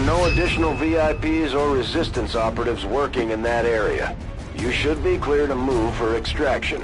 no additional VIPs or Resistance operatives working in that area. You should be clear to move for extraction.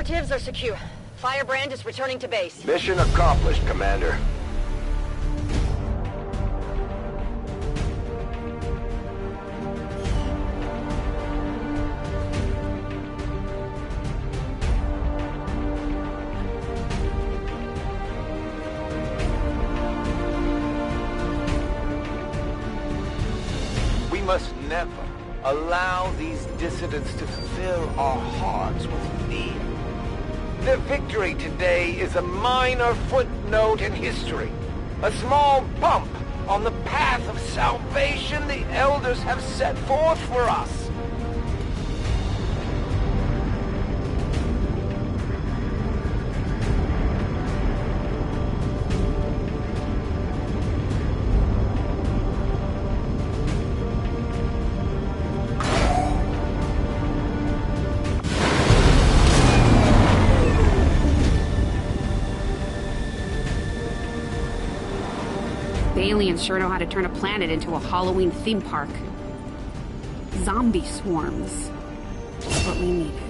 Operatives are secure. Firebrand is returning to base. Mission accomplished, Commander. We must never allow these dissidents to fill our hearts with fear. Their victory today is a minor footnote in history, a small bump on the path of salvation the Elders have set forth for us. aliens sure know how to turn a planet into a Halloween theme park. Zombie swarms. Just what we needed.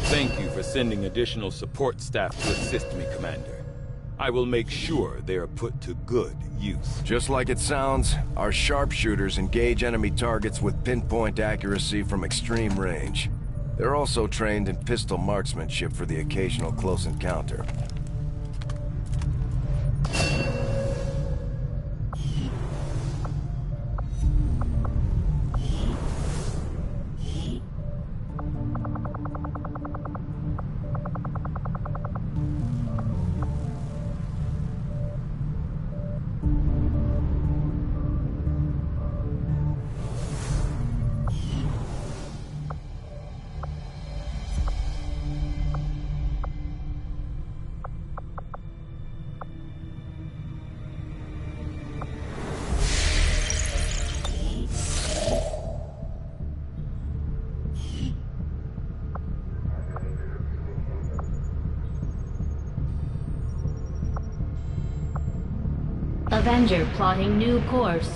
Thank you for sending additional support staff to assist me, Commander. I will make sure they are put to good use. Just like it sounds, our sharpshooters engage enemy targets with pinpoint accuracy from extreme range. They're also trained in pistol marksmanship for the occasional close encounter. Avenger plotting new course.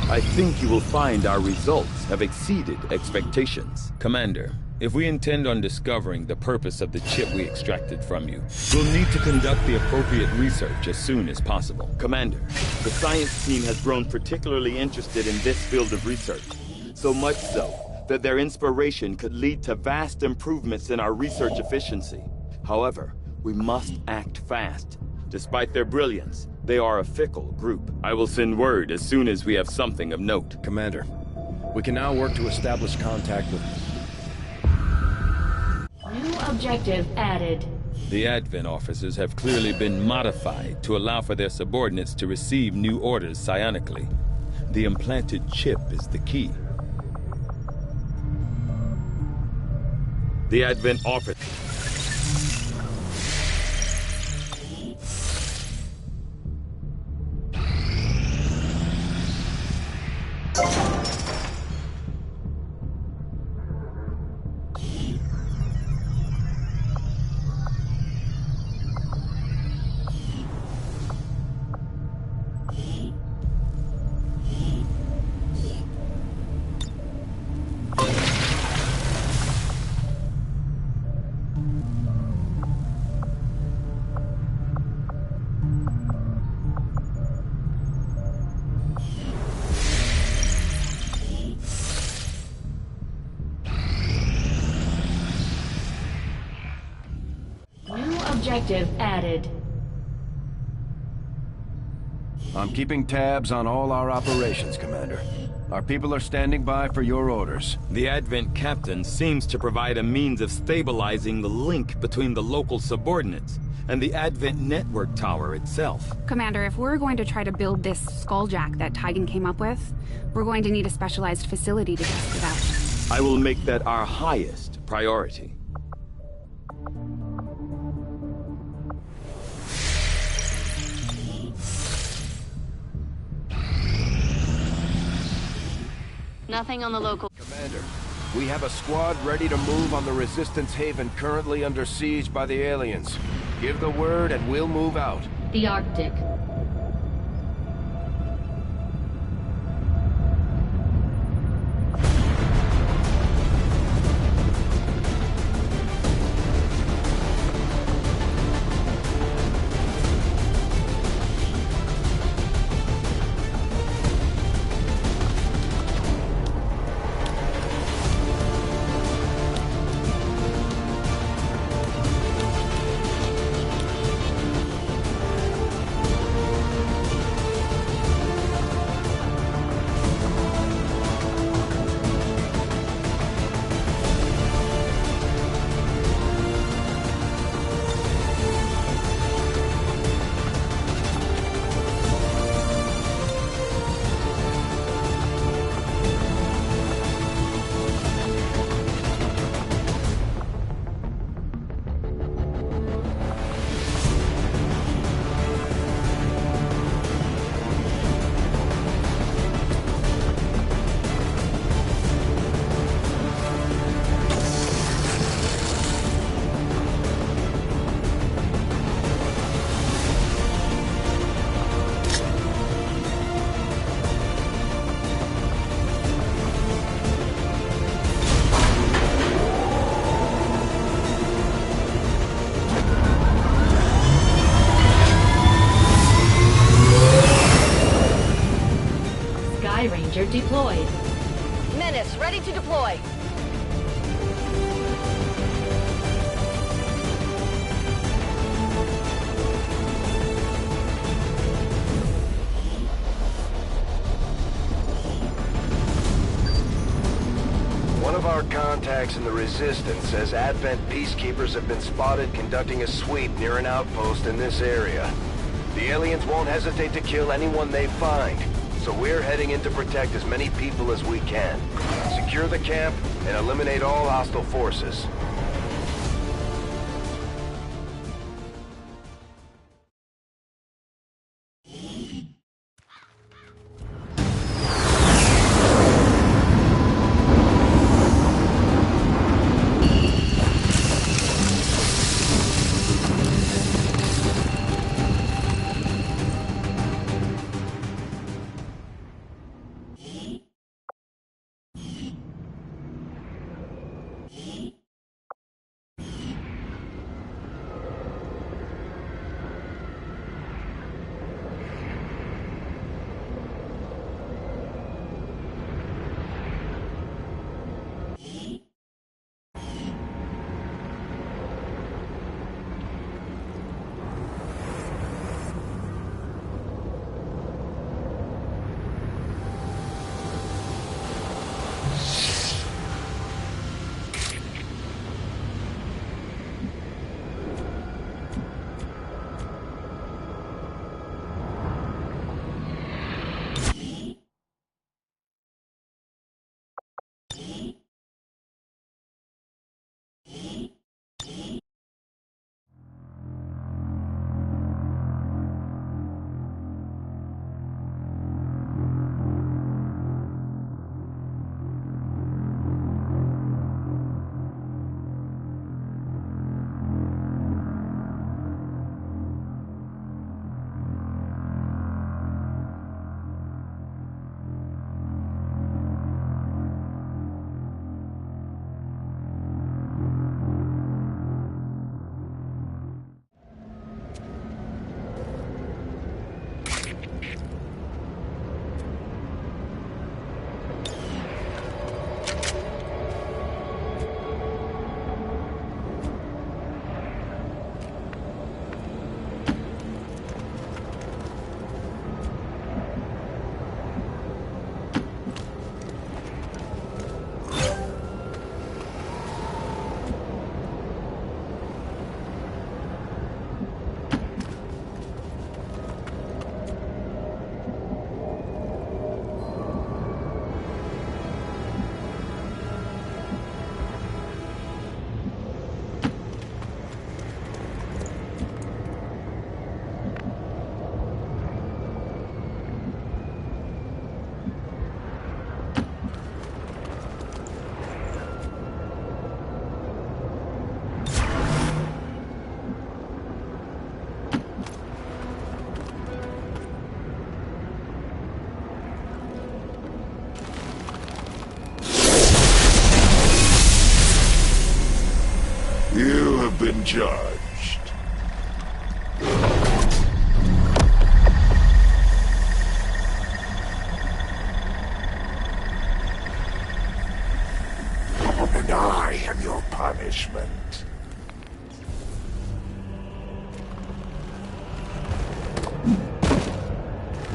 I think you will find our results have exceeded expectations. Commander, if we intend on discovering the purpose of the chip we extracted from you, we'll need to conduct the appropriate research as soon as possible. Commander, the science team has grown particularly interested in this field of research, so much so that their inspiration could lead to vast improvements in our research efficiency. However, we must act fast. Despite their brilliance, they are a fickle group. I will send word as soon as we have something of note. Commander, we can now work to establish contact with... New objective added. The Advent officers have clearly been modified to allow for their subordinates to receive new orders psionically. The implanted chip is the key. The Advent office. Objective added. I'm keeping tabs on all our operations, Commander. Our people are standing by for your orders. The Advent captain seems to provide a means of stabilizing the link between the local subordinates and the Advent network tower itself. Commander, if we're going to try to build this skulljack that Tigan came up with, we're going to need a specialized facility to test it out. I will make that our highest priority. Nothing on the local... Commander, we have a squad ready to move on the Resistance Haven currently under siege by the aliens. Give the word and we'll move out. The Arctic. contacts in the Resistance as Advent peacekeepers have been spotted conducting a sweep near an outpost in this area. The aliens won't hesitate to kill anyone they find, so we're heading in to protect as many people as we can. Secure the camp and eliminate all hostile forces. You have been judged. And I am your punishment.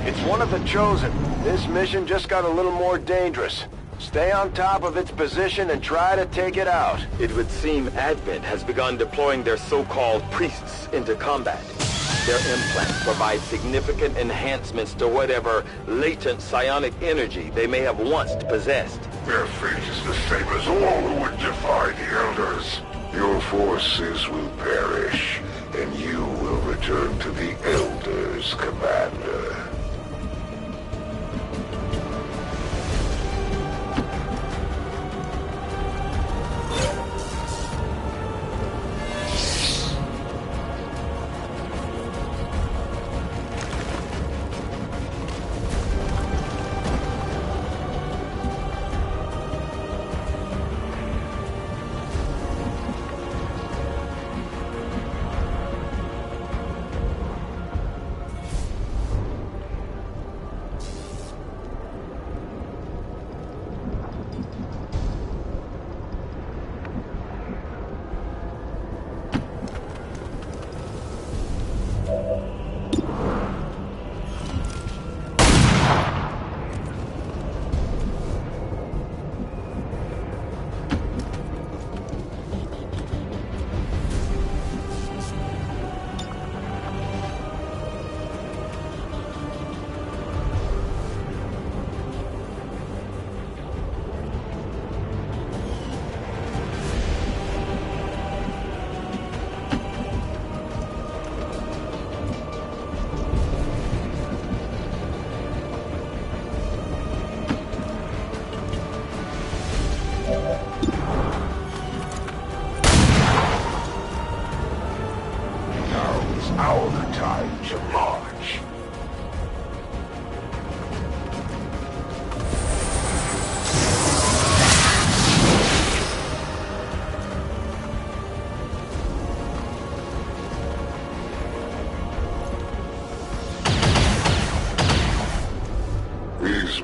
It's one of the Chosen. This mission just got a little more dangerous. Stay on top of its position and try to take it out. It would seem Advent has begun deploying their so-called priests into combat. Their implants provide significant enhancements to whatever latent psionic energy they may have once possessed. Their fate is the same as all who would defy the Elders. Your forces will perish, and you will return to the Elders, Commander.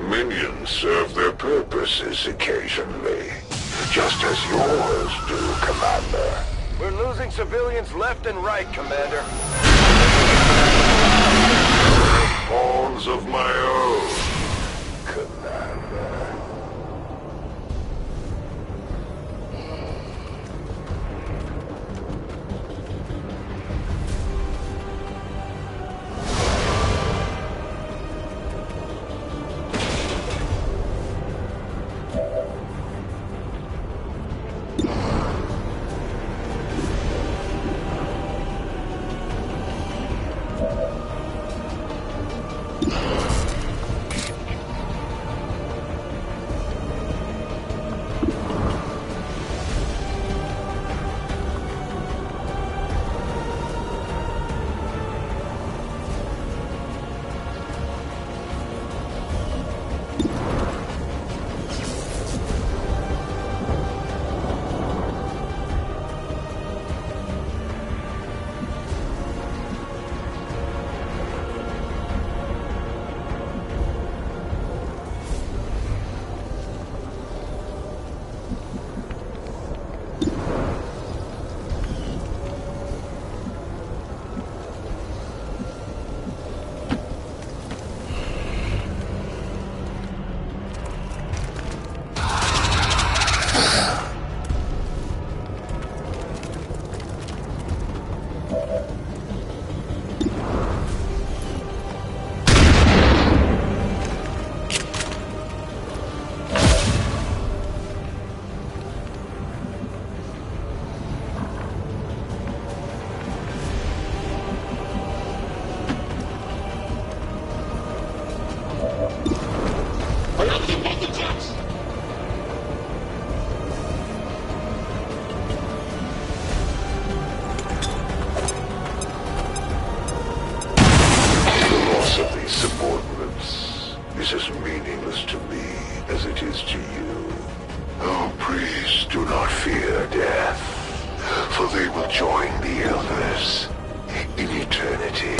Minions serve their purposes occasionally, just as yours do, Commander. We're losing civilians left and right, Commander. Pawns of my own, Commander. Is as meaningless to me as it is to you. Oh, please do not fear death, for they will join the Elders in eternity.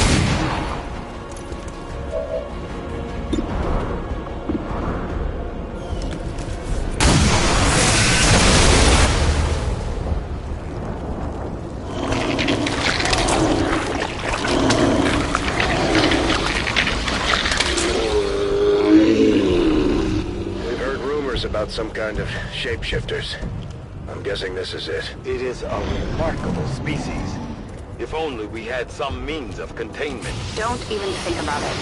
About some kind of shapeshifters. I'm guessing this is it. It is a remarkable species. If only we had some means of containment. Don't even think about it.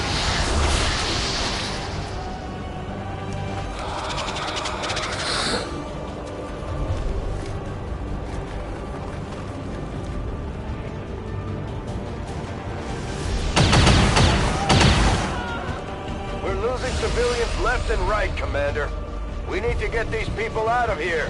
We're losing civilians left and right, Commander. We need to get these people out of here.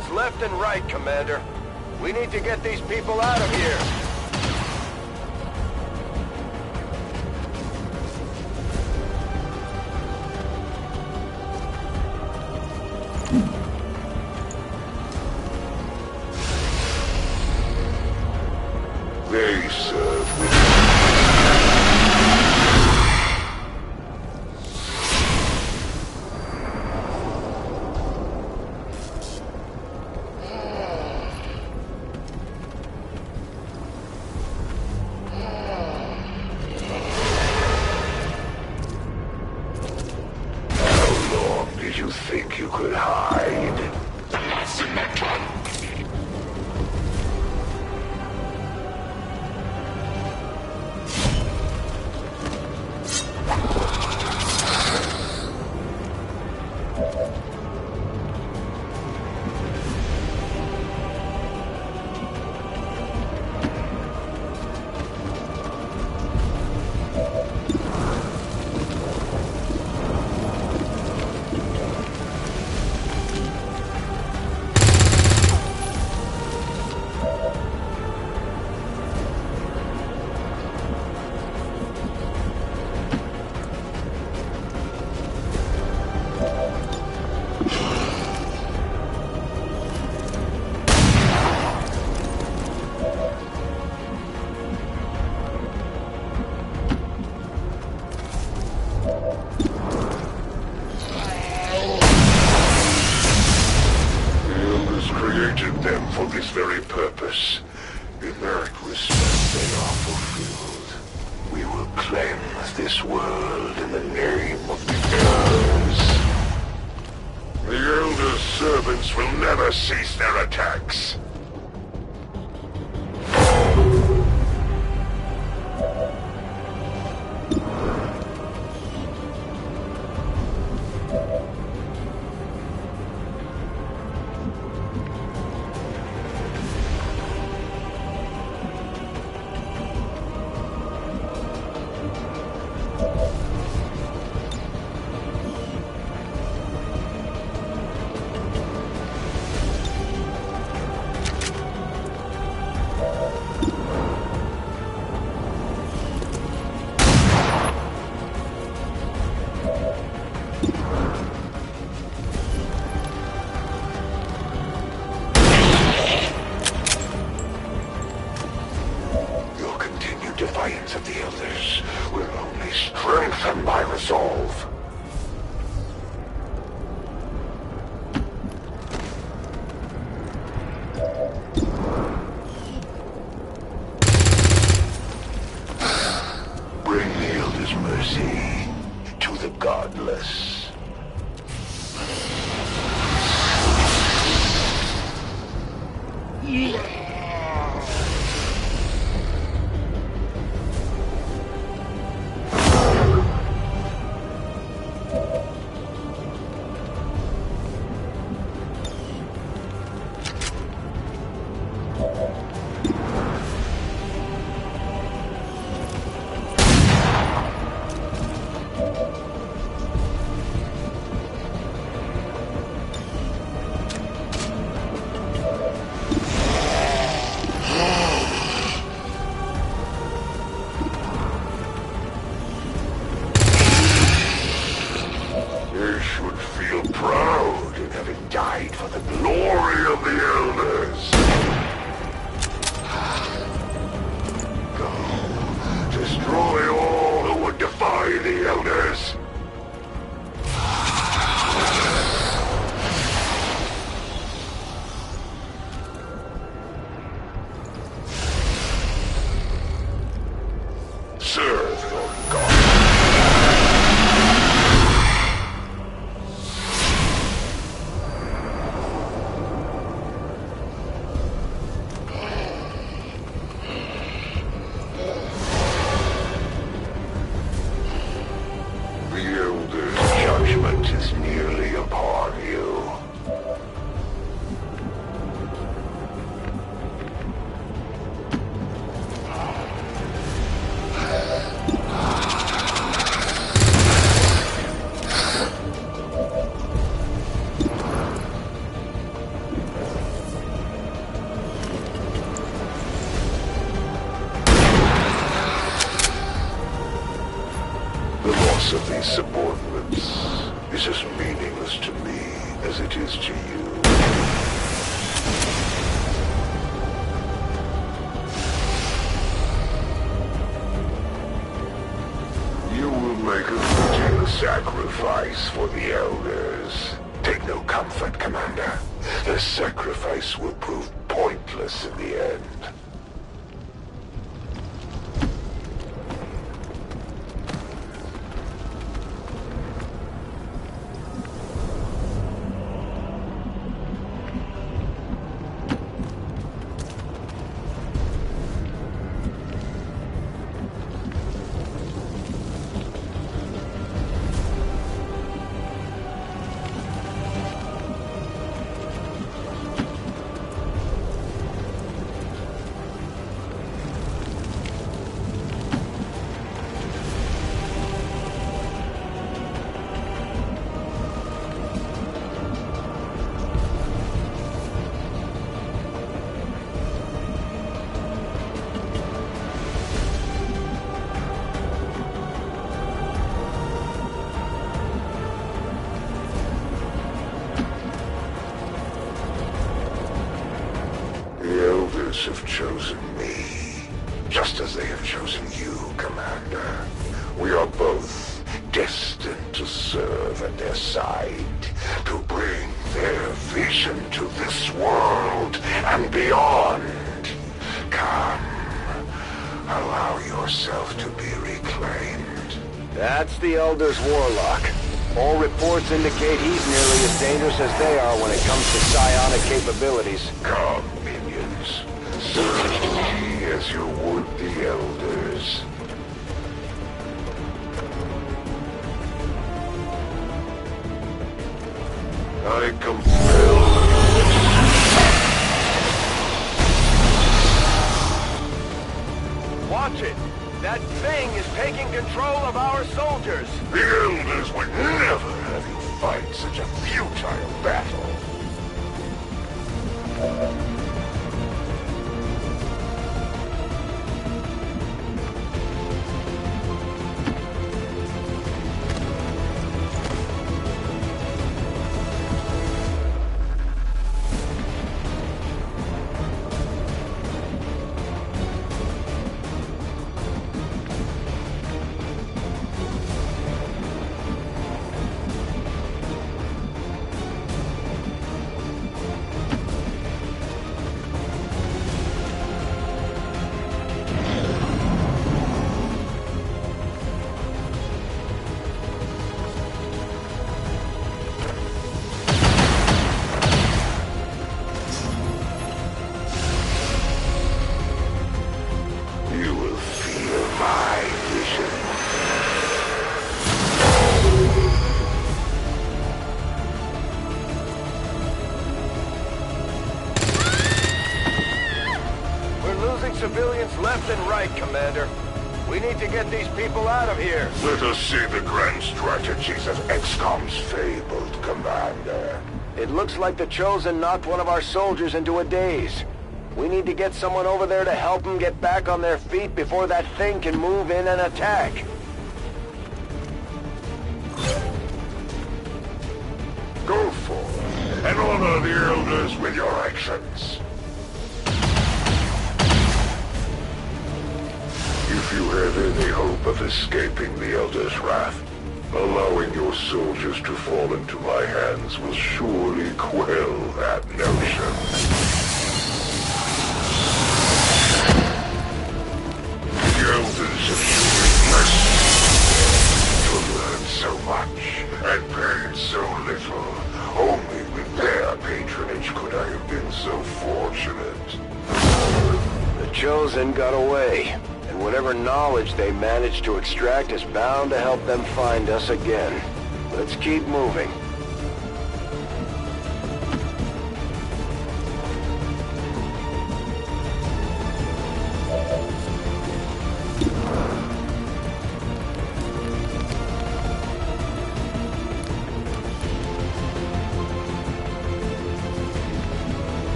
movements left and right, Commander. We need to get these people out of here. They serve with you think you could hide? Created them for this very purpose. In that respect, they are fulfilled. We will cleanse this world in the name of the Elders. The Elders' servants will never cease their attacks. Defiance of the Elders will only strengthen my resolve. Bring the Elders' mercy to the godless. purpose of these subordinates is as meaningless to me as it is to you. You will make a fitting sacrifice for the Elders. Take no comfort, Commander. The sacrifice will prove pointless in the end. Have chosen me, just as they have chosen you, Commander. We are both destined to serve at their side, to bring their vision to this world and beyond. Come, allow yourself to be reclaimed. That's the Elder's Warlock. All reports indicate he's nearly as dangerous as they are when it comes to psionic capabilities. Come, minions. Serve me as you would the Elders. I compel you. Watch it! That thing is taking control of our soldiers! The Elders would never have you fight such a futile battle. Civilians left and right, Commander. We need to get these people out of here. Let us see the grand strategies of XCOM's fabled Commander. It looks like the Chosen knocked one of our soldiers into a daze. We need to get someone over there to help them get back on their feet before that thing can move in and attack. Go forth and honor the Elders with your actions. If you have any hope of escaping the Elder's wrath, allowing your soldiers to fall into my hands will surely quell that notion. The Elders have surely blessed me to learn so much and paid so little. Only with their patronage could I have been so fortunate. The Chosen got away. And whatever knowledge they managed to extract is bound to help them find us again. Let's keep moving.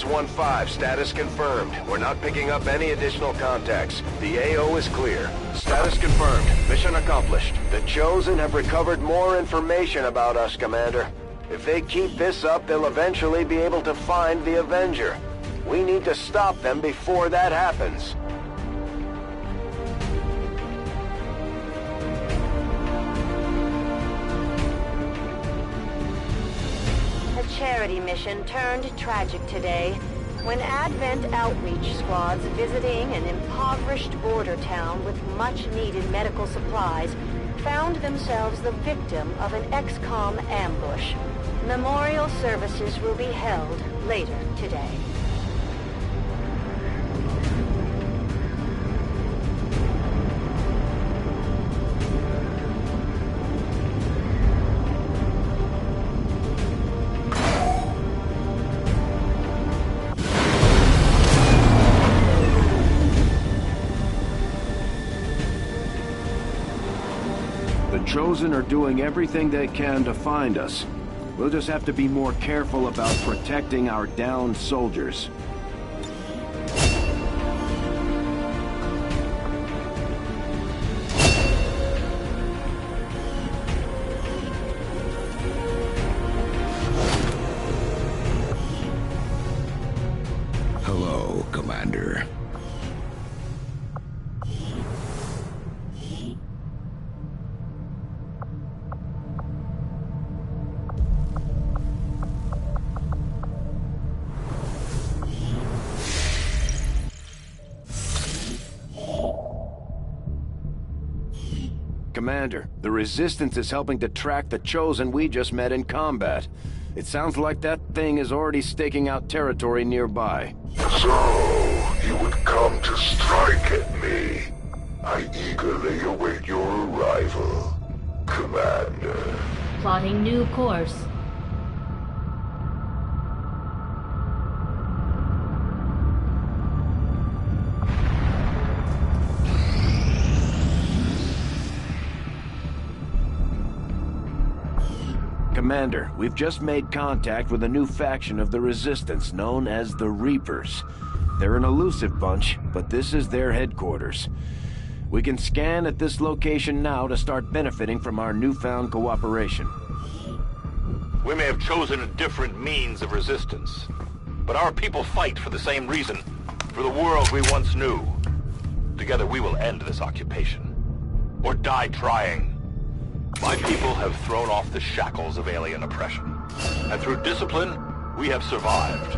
-1-5, status confirmed. We're not picking up any additional contacts. The AO is clear. Status confirmed. Mission accomplished. The Chosen have recovered more information about us, Commander. If they keep this up, they'll eventually be able to find the Avenger. We need to stop them before that happens. A charity mission turned tragic today when Advent outreach squads visiting an impoverished border town with much-needed medical supplies found themselves the victim of an XCOM ambush. Memorial services will be held later today. The Chosen are doing everything they can to find us. We'll just have to be more careful about protecting our downed soldiers. Hello, Commander. Commander, the Resistance is helping to track the Chosen we just met in combat. It sounds like that thing is already staking out territory nearby. So, you would come to strike at me. I eagerly await your arrival, Commander. Plotting new course. Commander, we've just made contact with a new faction of the Resistance known as the Reapers. They're an elusive bunch, but this is their headquarters. We can scan at this location now to start benefiting from our newfound cooperation. We may have chosen a different means of resistance, but our people fight for the same reason, for the world we once knew. Together we will end this occupation, or die trying. My people have thrown off the shackles of alien oppression, and through discipline, we have survived.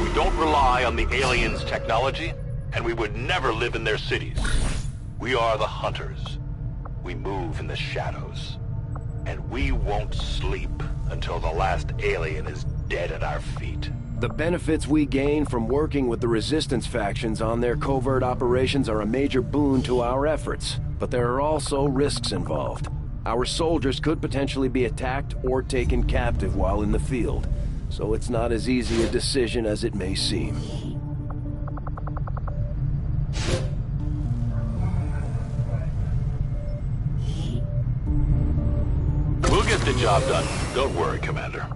We don't rely on the aliens' technology, and we would never live in their cities. We are the hunters. We move in the shadows, and we won't sleep until the last alien is dead at our feet. The benefits we gain from working with the Resistance factions on their covert operations are a major boon to our efforts, but there are also risks involved. Our soldiers could potentially be attacked or taken captive while in the field, so it's not as easy a decision as it may seem. We'll get the job done. Don't worry, Commander.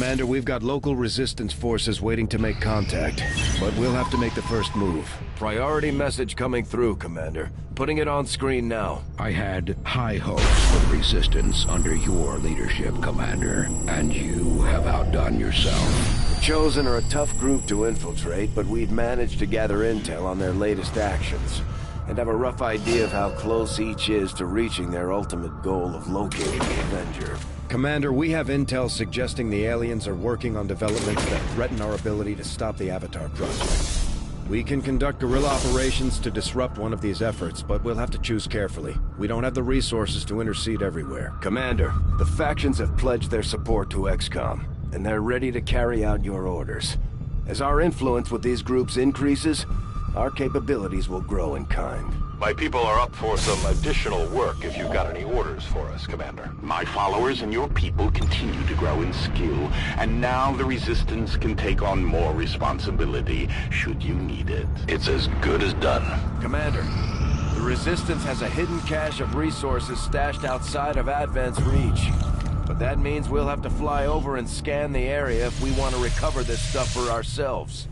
Commander, we've got local resistance forces waiting to make contact, but we'll have to make the first move. Priority message coming through, Commander. Putting it on screen now. I had high hopes for Resistance under your leadership, Commander, and you have outdone yourself. The Chosen are a tough group to infiltrate, but we've managed to gather intel on their latest actions, and have a rough idea of how close each is to reaching their ultimate goal of locating the Avenger. Commander, we have intel suggesting the aliens are working on developments that threaten our ability to stop the Avatar project. We can conduct guerrilla operations to disrupt one of these efforts, but we'll have to choose carefully. We don't have the resources to intercede everywhere. Commander, the factions have pledged their support to XCOM, and they're ready to carry out your orders. As our influence with these groups increases, our capabilities will grow in kind. My people are up for some additional work if you've got any orders for us, Commander. My followers and your people continue to grow in skill, and now the Resistance can take on more responsibility should you need it. It's as good as done. Commander, the Resistance has a hidden cache of resources stashed outside of Advent's reach. But that means we'll have to fly over and scan the area if we want to recover this stuff for ourselves.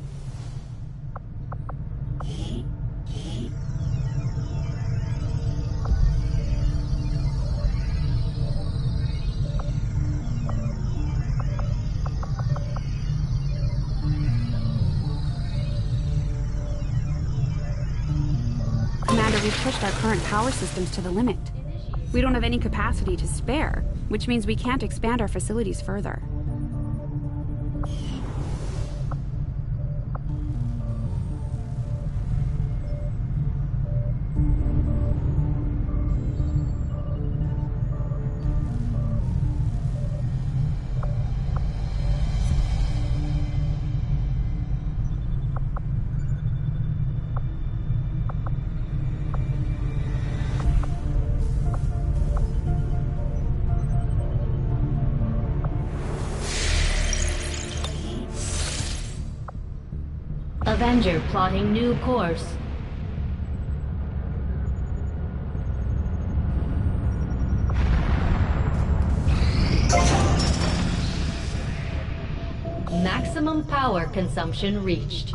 Commander, we've pushed our current power systems to the limit. We don't have any capacity to spare, which means we can't expand our facilities further. Avenger plotting new course. Maximum power consumption reached.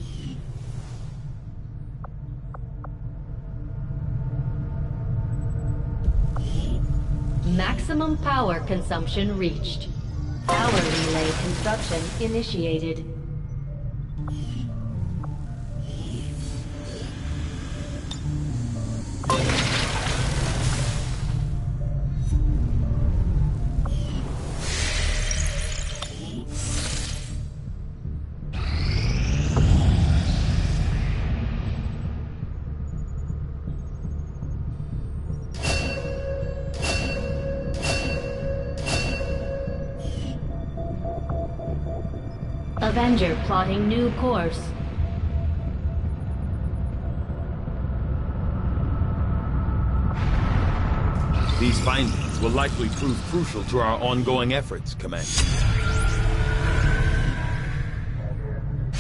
Maximum power consumption reached. Power relay construction initiated. Avenger plotting new course. These findings will likely prove crucial to our ongoing efforts, Commander.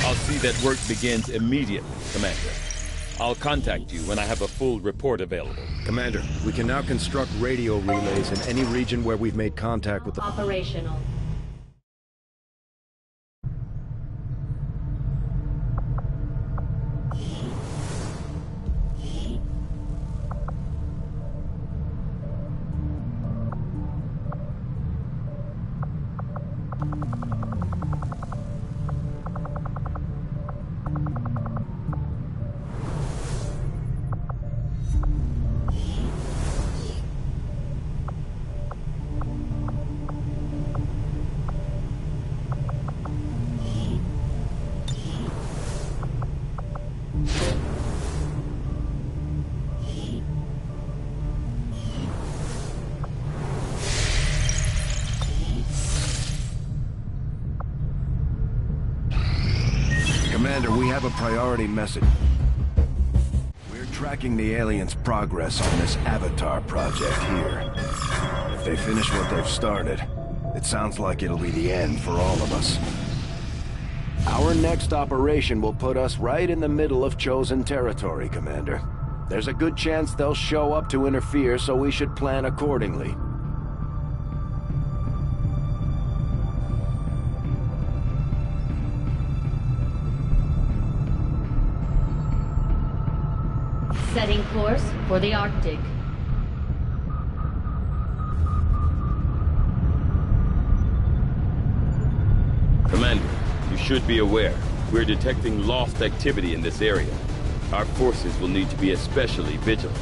I'll see that work begins immediately, Commander. I'll contact you when I have a full report available. Commander, we can now construct radio relays in any region where we've made contact with the... Operational. Commander, we have a priority message. We're tracking the aliens' progress on this Avatar project here. If they finish what they've started, it sounds like it'll be the end for all of us. Our next operation will put us right in the middle of Chosen territory, Commander. There's a good chance they'll show up to interfere, so we should plan accordingly. Setting course for the Arctic. Commander, you should be aware. We're detecting lost activity in this area. Our forces will need to be especially vigilant.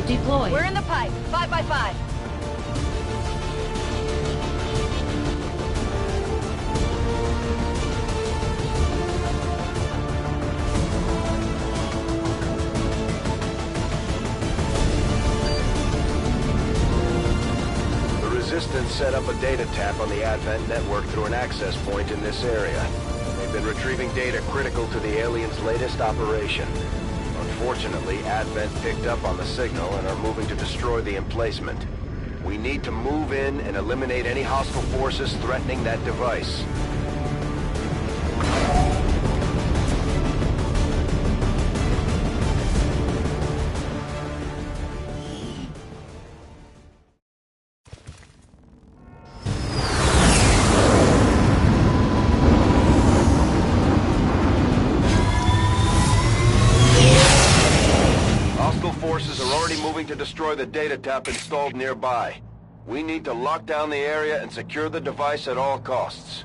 Deployed. We're in the pipe. 5 by 5. The Resistance set up a data tap on the Advent network through an access point in this area. They've been retrieving data critical to the aliens' latest operation. Unfortunately, Advent picked up on the signal and are moving to destroy the emplacement. We need to move in and eliminate any hostile forces threatening that device. Forces are already moving to destroy the data tap installed nearby. We need to lock down the area and secure the device at all costs.